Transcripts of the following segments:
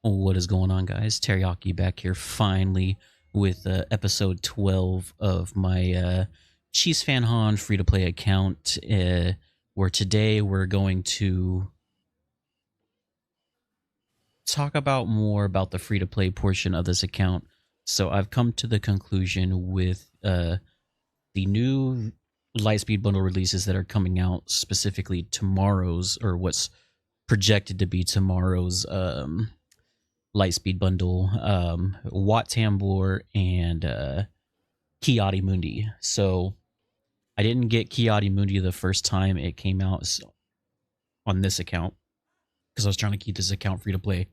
What is going on, guys? Teriyaki back here finally with episode 12 of my Cheese Fan Han free-to-play account, where today we're going to talk about more about the free-to-play portion of this account. So I've come to the conclusion with the new Lightspeed bundle releases that are coming out, specifically tomorrow's, or what's projected to be tomorrow's Lightspeed bundle, Wat Tambor, and Kiadi Mundi. So I didn't get Kiadi Mundi the first time it came out on this account because I was trying to keep this account free to play.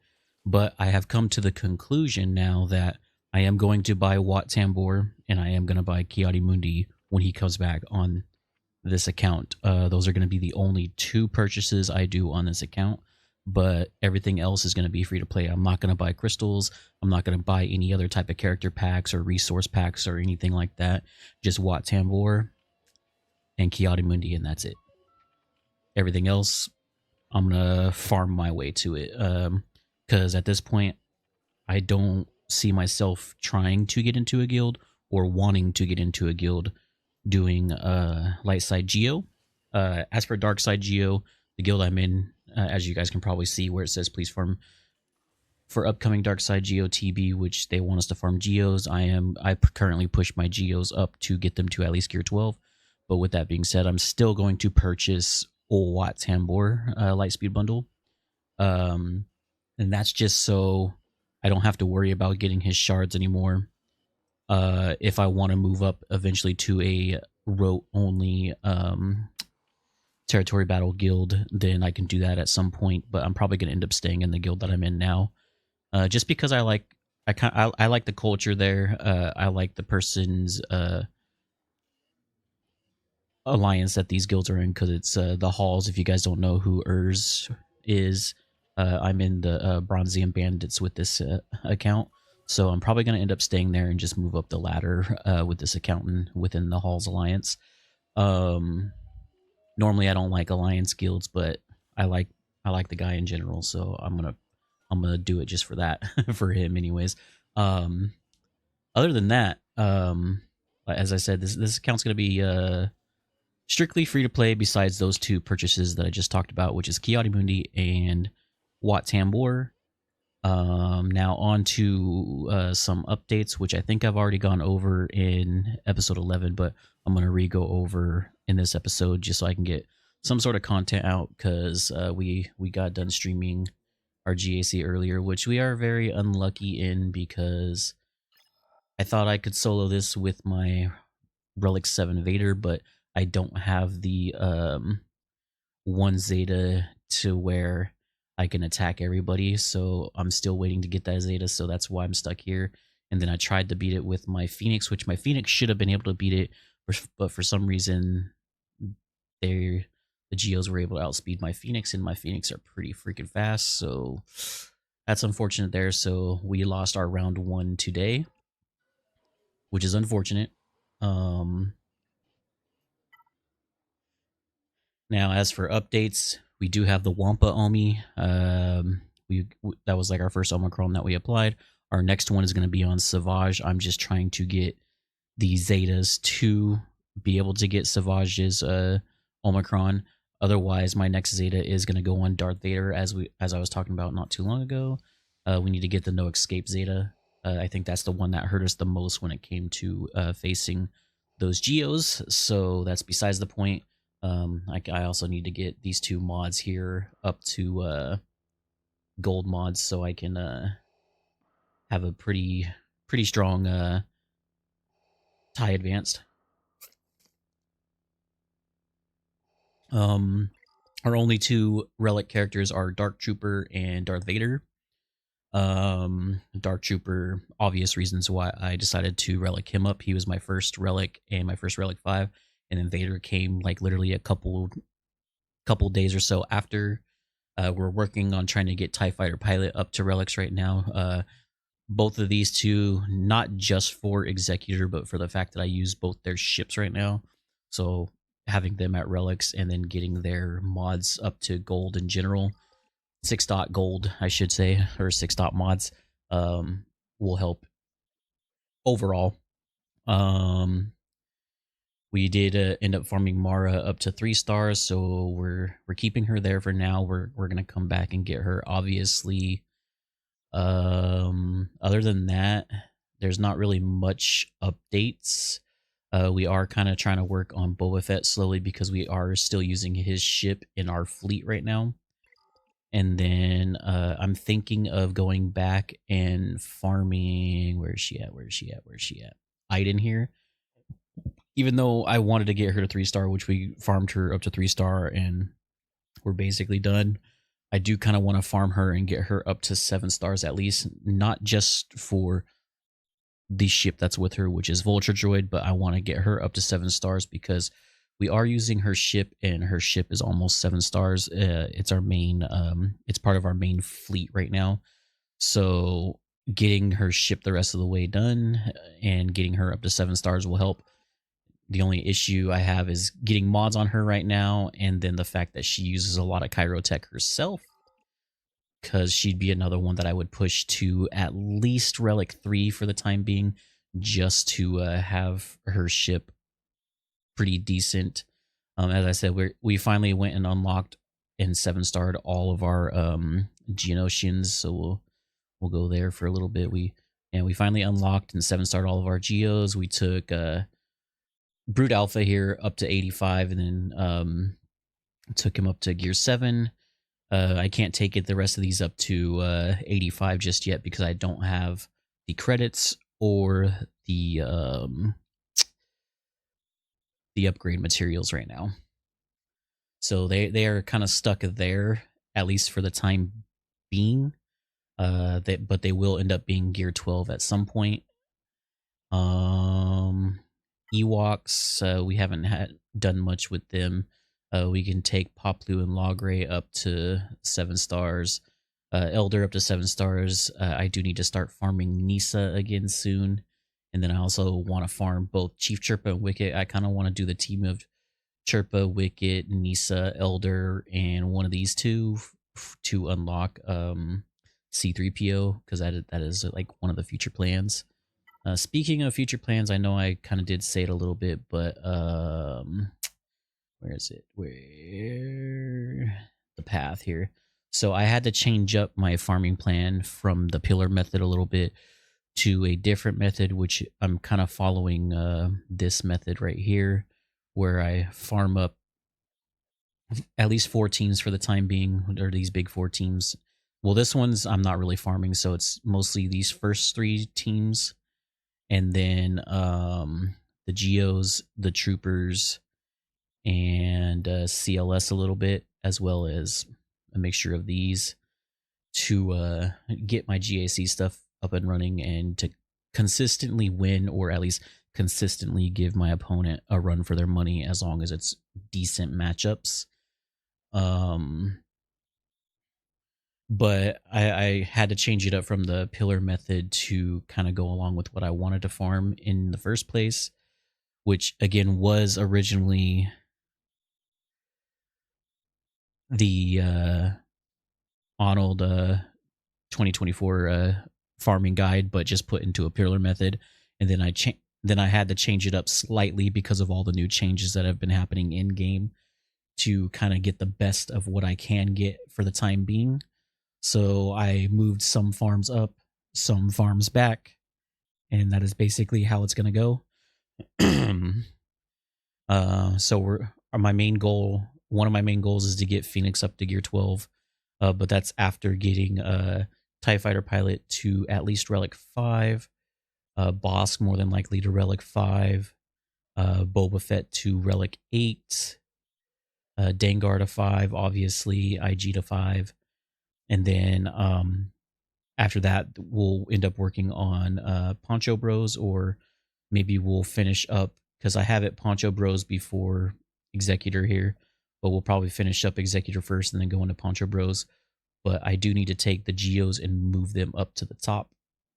But I have come to the conclusion now that I am going to buy Wat Tambor and I am going to buy Kiadi Mundi when he comes back on this account. Those are going to be the only two purchases I do on this account, but everything else is going to be free to play. I'm not going to buy crystals. I'm not going to buy any other type of character packs or resource packs or anything like that. Just Wat Tambor and Kiadi Mundi, and that's it. Everything else, I'm going to farm my way to it. Because at this point, I don't see myself trying to get into a guild or wanting to get into a guild doing light side geo. As for dark side geo, the guild I'm in, as you guys can probably see where it says please farm for upcoming dark side geo TB, which they want us to farm geos. I currently push my geos up to get them to at least gear 12. But with that being said, I'm still going to purchase Wat Tambor Lightspeed bundle. And that's just so I don't have to worry about getting his shards anymore. If I want to move up eventually to a rote only territory battle guild, then I can do that at some point. But I'm probably going to end up staying in the guild that I'm in now, just because I like the culture there. I like the person's alliance that these guilds are in, because it's the halls. If you guys don't know who is, I'm in the Bronzium Bandits with this account. So I'm probably going to end up staying there and just move up the ladder with this accountant within the Halls Alliance. Normally I don't like alliance guilds, but I like the guy in general, so I'm gonna do it just for that, for him anyways. Other than that, as I said, this account's gonna be strictly free to play. Besides those two purchases that I just talked about, which is Kiadi Mundi and Wat Tambor. Now on to some updates, which I think I've already gone over in episode 11, but I'm going to re-go over in this episode just so I can get some sort of content out, because we got done streaming our GAC earlier, which we are very unlucky in, because I thought I could solo this with my Relic 7 Vader, but I don't have the 1 Zeta to where I can attack everybody, so I'm still waiting to get that Zeta, so that's why I'm stuck here. And then I tried to beat it with my Phoenix, which my Phoenix should have been able to beat it, but for some reason the Geos were able to outspeed my Phoenix, and my Phoenix are pretty freaking fast, so that's unfortunate there. So we lost our round 1 today, which is unfortunate. Now, as for updates, we do have the Wampa Omi. That was like our first Omicron that we applied. Our next one is going to be on Savage. I'm just trying to get the Zetas to be able to get Savage's Omicron. Otherwise, my next Zeta is going to go on Darth Vader, as I was talking about not too long ago. We need to get the No Escape Zeta. I think that's the one that hurt us the most when it came to facing those Geos. So that's besides the point. I also need to get these two mods here up to gold mods, so I can have a pretty strong tie advanced. Our only two relic characters are Dark Trooper and Darth Vader. Dark Trooper, obvious reasons why I decided to relic him up. He was my first relic and my first relic 5. And then Vader came like literally a couple days or so after. We're working on trying to get TIE Fighter Pilot up to relics right now. Both of these two, not just for Executor, but for the fact that I use both their ships right now. So having them at relics and then getting their mods up to gold in general 6 dot gold, I should say, or 6 dot mods, um, will help overall. Um, we did end up farming Mara up to 3 stars, so we're keeping her there for now. We're gonna come back and get her, obviously. Other than that, there's not really much updates. We are kind of trying to work on Boba Fett slowly because we are still using his ship in our fleet right now. And then I'm thinking of going back and farming. Where is she at? Where is she at? Where is she at? Iden here. Even though I wanted to get her to 3-star, which we farmed her up to 3-star and we're basically done. I do kind of want to farm her and get her up to 7 stars at least, not just for the ship that's with her, which is Vulture Droid, but I want to get her up to 7 stars because we are using her ship and her ship is almost 7 stars. It's our main, it's part of our main fleet right now. So getting her ship the rest of the way done and getting her up to 7 stars will help. The only issue I have is getting mods on her right now, and then the fact that she uses a lot of Chirotech herself, because she'd be another one that I would push to at least Relic 3 for the time being, just to have her ship pretty decent. As I said, we finally went and unlocked and 7-starred all of our Geonosians, so we'll go there for a little bit. We finally unlocked and 7-starred all of our Geos. We took Brute Alpha here up to 85, and then took him up to Gear 7. I can't take it the rest of these up to 85 just yet because I don't have the credits or the upgrade materials right now. So they are kind of stuck there, at least for the time being. But they will end up being Gear 12 at some point. Ewoks, we haven't done much with them. We can take Poplu and Logray up to 7 stars. Elder up to 7 stars. I do need to start farming Nisa again soon. And then I also want to farm both Chief Chirpa and Wicket. I kind of want to do the team of Chirpa, Wicket, Nisa, Elder, and one of these two to unlock C3PO, because that is like one of the future plans. Speaking of future plans, I know I kind of did say it a little bit, but where is it? Where the path here? So I had to change up my farming plan from the pillar method a little bit to a different method, which I'm kind of following this method right here, where I farm up at least 4 teams for the time being, or these big 4 teams. Well, this one's I'm not really farming, so it's mostly these first 3 teams, and then the Geos, the Troopers, and CLS a little bit, as well as a mixture of these to get my GAC stuff up and running and to consistently win, or at least consistently give my opponent a run for their money as long as it's decent matchups. But I had to change it up from the pillar method to kind of go along with what I wanted to farm in the first place, which again was originally the Arnold 2024 farming guide, but just put into a pillar method. And then I had to change it up slightly because of all the new changes that have been happening in game to kind of get the best of what I can get for the time being. So I moved some farms up, some farms back, and that is basically how it's going to go. So my main goal, one of my main goals is to get Phoenix up to Gear 12, but that's after getting TIE Fighter Pilot to at least Relic 5, Bosk more than likely to Relic 5, Boba Fett to Relic 8, Dengar to 5, obviously, IG to 5, and then after that, we'll end up working on Poncho Bros, or maybe we'll finish up, because I have it Poncho Bros before Executor here, but we'll probably finish up Executor first and then go into Poncho Bros. But I do need to take the Geos and move them up to the top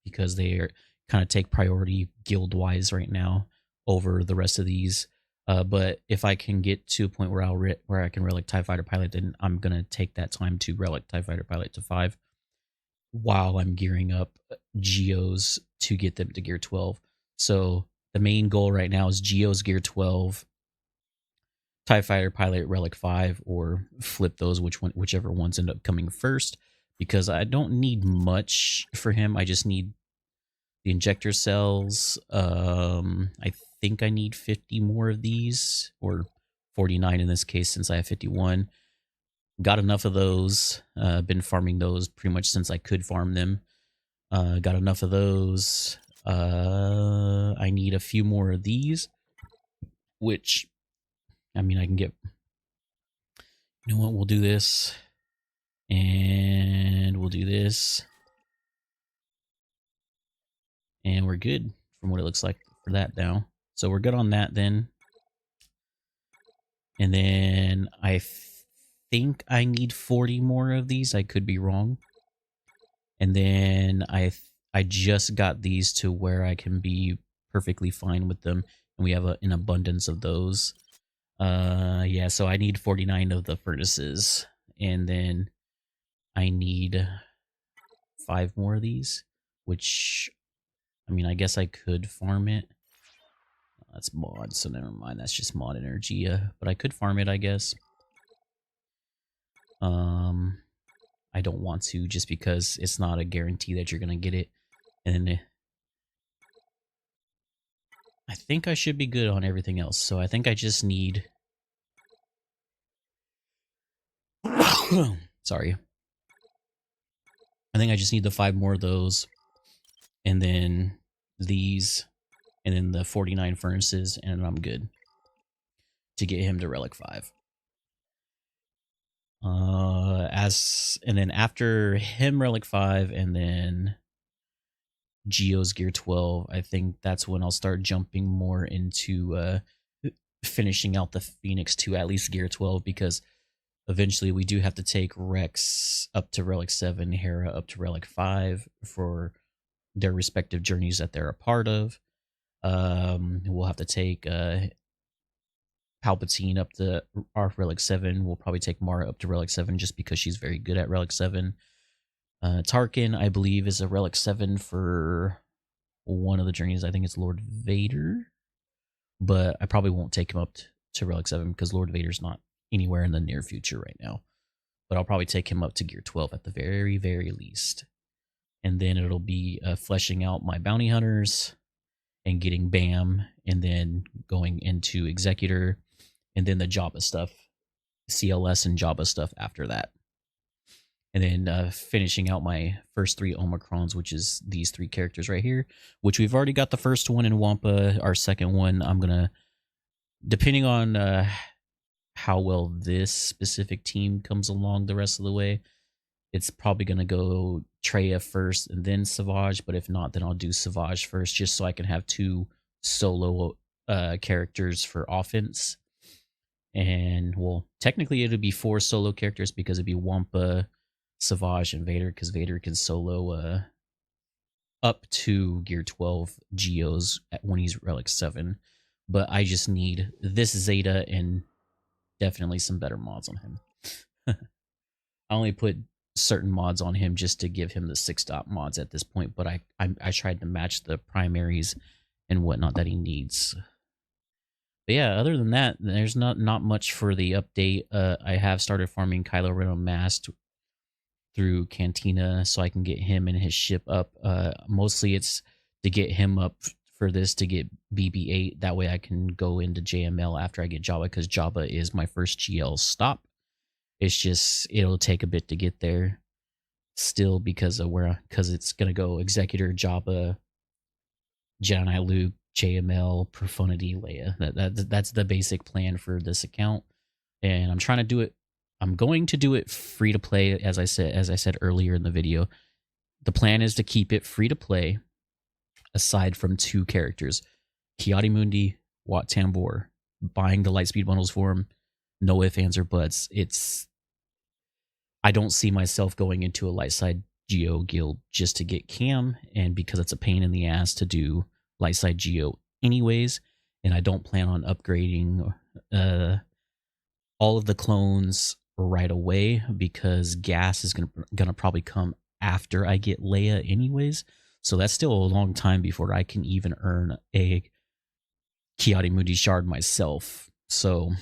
because they are kind of take priority guild-wise right now over the rest of these. But if I can get to a point where where I can relic TIE Fighter Pilot, then I'm gonna take that time to relic TIE Fighter Pilot to 5, while I'm gearing up Geos to get them to Gear 12. So the main goal right now is Geos Gear 12, TIE Fighter Pilot Relic 5, or flip those, whichever ones end up coming first, because I don't need much for him. I just need the injector cells. I think I need 50 more of these, or 49 in this case since I have 51. Got enough of those. Been farming those pretty much since I could farm them. Got enough of those. I need a few more of these, which, I mean, I can get... You know what? We'll do this. And we'll do this. And we're good from what it looks like for that now. So we're good on that then. And then I think I need 40 more of these. I could be wrong. And then I just got these to where I can be perfectly fine with them. And we have an abundance of those. Yeah, so I need 49 of the furnaces. And then I need 5 more of these, which, I mean, I guess I could farm it. That's mod, so never mind. That's just mod energy. But I could farm it, I guess. I don't want to, just because it's not a guarantee that you're gonna get it. And I think I should be good on everything else. So I think I just need... Sorry. I think I just need the 5 more of those. And then these. And then the 49 furnaces. And I'm good to get him to Relic 5. And then after him Relic 5 and then Geo's Gear 12, I think that's when I'll start jumping more into finishing out the Phoenix 2, at least Gear 12, because eventually we do have to take Rex up to Relic 7, Hera up to Relic 5 for their respective journeys that they're a part of. We'll have to take Palpatine up to Relic 7. We'll probably take Mara up to Relic 7 just because she's very good at Relic 7. Tarkin, I believe, is a Relic 7 for one of the journeys. I think it's Lord Vader. But I probably won't take him up to Relic 7 because Lord Vader's not anywhere in the near future right now. But I'll probably take him up to Gear 12 at the very, very least. And then it'll be fleshing out my bounty hunters and getting Bam, and then going into Executor, and then the Jabba stuff, CLS and Jabba stuff after that. And then finishing out my first 3 Omicrons, which is these 3 characters right here, which we've already got the first one in Wampa. Our second one, I'm going to, depending on how well this specific team comes along the rest of the way, it's probably going to go Treya first and then Savage. But if not, then I'll do Savage first, just so I can have 2 solo characters for offense. And, well, technically it'll be 4 solo characters because it'd be Wampa, Savage, and Vader, because Vader can solo up to Gear 12 Geos when he's Relic 7. But I just need this Zeta and definitely some better mods on him. I only put certain mods on him just to give him the 6-dot mods at this point, but I tried to match the primaries and whatnot that he needs. But yeah, other than that, there's not much for the update. I have started farming Kylo Ren Unmasked through Cantina so I can get him and his ship up. Mostly it's to get him up for this to get BB-8. That way I can go into JML after I get Jabba, because Jabba is my first GL stop. It's just, it'll take a bit to get there still because it's going to go Executor, Jabba, Jedi Luke, JML, Profundity, Leia. That's the basic plan for this account. And I'm trying to do it. I'm going to do it free to play, as I said earlier in the video. The plan is to keep it free to play aside from 2 characters. Ki-Adi-Mundi, Wat Tambor. Buying the Lightspeed bundles for him. No ifs, ands, or buts. I don't see myself going into a Lightside Geo guild just to get Cam, and because it's a pain in the ass to do Lightside Geo anyways. and I don't plan on upgrading all of the clones right away because gas is gonna probably come after I get Leia anyways. So that's still a long time before I can even earn a Kiadi Moody shard myself. So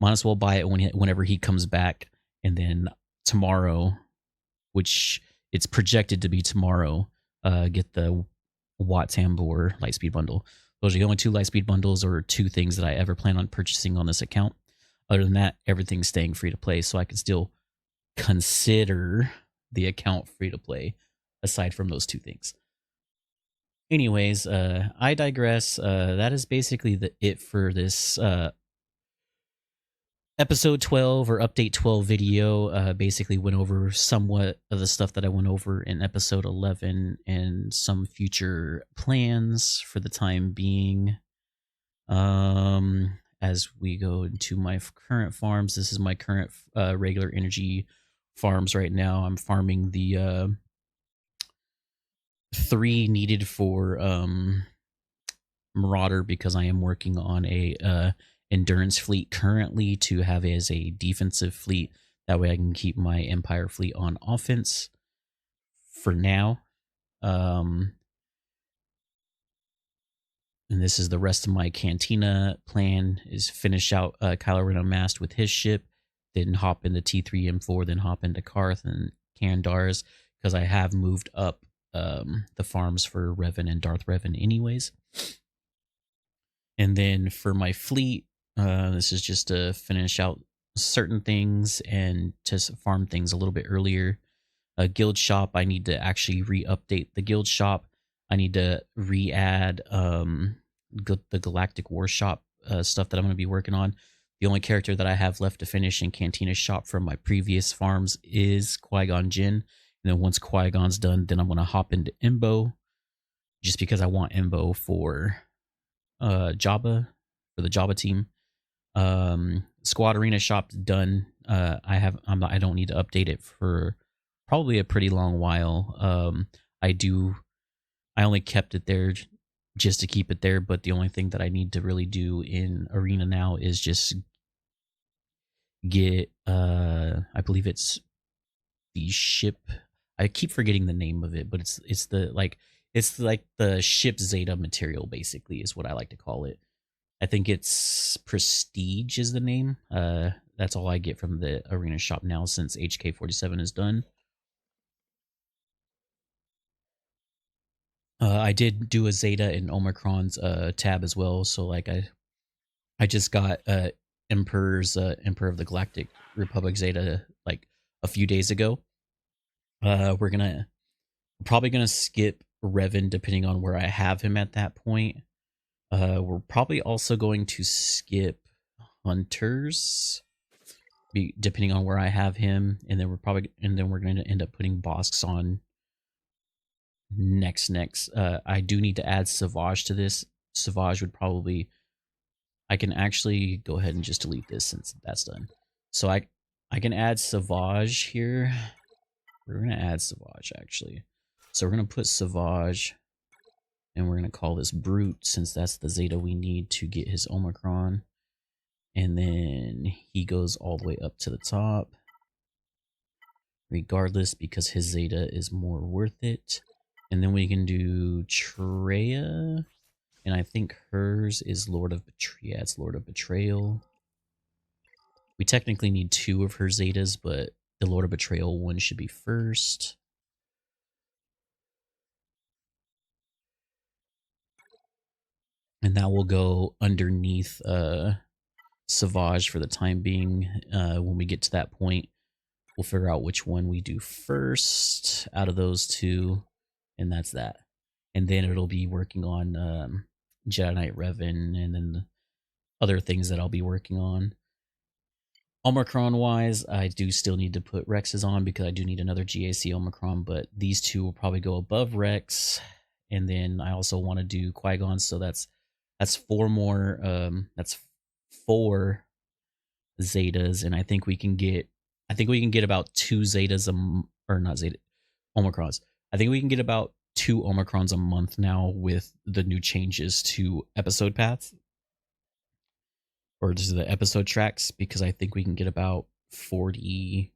might as well buy it whenever he comes back, and then tomorrow, which it's projected to be tomorrow, get the Wat Tambor Lightspeed bundle. Those are the only two Lightspeed bundles or two things that I ever plan on purchasing on this account. Other than that, everything's staying free to play, so I can still consider the account free to play aside from those two things. Anyways, I digress. That is basically it for this episode 12 or update 12 video. Basically went over somewhat of the stuff that I went over in episode 11 and some future plans for the time being. As we go into my current farms, this is my current regular energy farms right now. I'm farming the 3 needed for Marauder because I am working on a endurance fleet currently to have as a defensive fleet. That way I can keep my Empire fleet on offense for now. And this is the rest of my Cantina plan, is finish out Kylo Ren Unmasked with his ship, then hop into T3M4, then hop into Karth and Kandars, because I have moved up the farms for Revan and Darth Revan anyways. And then for my fleet, this is just to finish out certain things and to farm things a little bit earlier. Guild shop, I need to actually re-update the guild shop. I need to re-add the Galactic War shop stuff that I'm going to be working on. The only character that I have left to finish in Cantina shop from my previous farms is Qui-Gon Jinn. And then once Qui-Gon's done, then I'm going to hop into Embo, just because I want Embo for Jabba, for the Jabba team. Squad Arena shop done. I don't need to update it for probably a pretty long while. I only kept it there just to keep it there, but the only thing that I need to really do in Arena now is just get I believe it's the ship. I keep forgetting the name of it, but it's like the ship Zeta material, basically, is what I like to call it. I think it's Prestige is the name. That's all I get from the Arena shop now since HK47 is done. I did do a Zeta in Omicron's tab as well, so like I just got Emperor of the Galactic Republic Zeta like a few days ago. We're probably gonna skip Revan depending on where I have him at that point. We're probably also going to skip Hunters, depending on where I have him, and then we're going to end up putting Bosks on next. I do need to add Savage to this. Savage would probably, I can actually go ahead and just delete this since that's done. So I can add Savage here. We're gonna add Savage actually. So we're gonna put Savage, and we're gonna call this Brute since that's the Zeta we need to get his Omicron. And then he goes all the way up to the top, regardless, because his Zeta is more worth it. And then we can do Treya, and I think hers is Lord of Betrayal. Yeah, it's Lord of Betrayal. We technically need 2 of her Zetas, but the Lord of Betrayal one should be first. And that will go underneath Savage for the time being. When we get to that point, we'll figure out which one we do first out of those 2, and that's that. And then it'll be working on Jedi Knight Revan, and then the other things that I'll be working on. Omicron wise, I do still need to put Rexes on because I do need another GAC Omicron, but these 2 will probably go above Rex. And then I also want to do Qui-Gon, so that's 4 more. That's 4 Zetas, and I think we can get about 2 Zetas, or not Zeta, Omicrons. I think we can get about 2 Omicrons a month now with the new changes to episode paths or just the episode tracks, because I think we can get about 40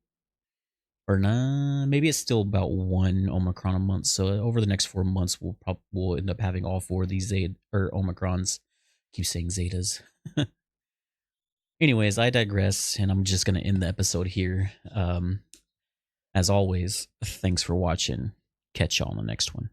or nah, maybe it's still about 1 Omicron a month. So over the next 4 months, we'll end up having all 4 of these Zeta or Omicrons. Keep saying Zetas. Anyways, I digress, and I'm just gonna end the episode here. As always, thanks for watching. Catch y'all on the next one.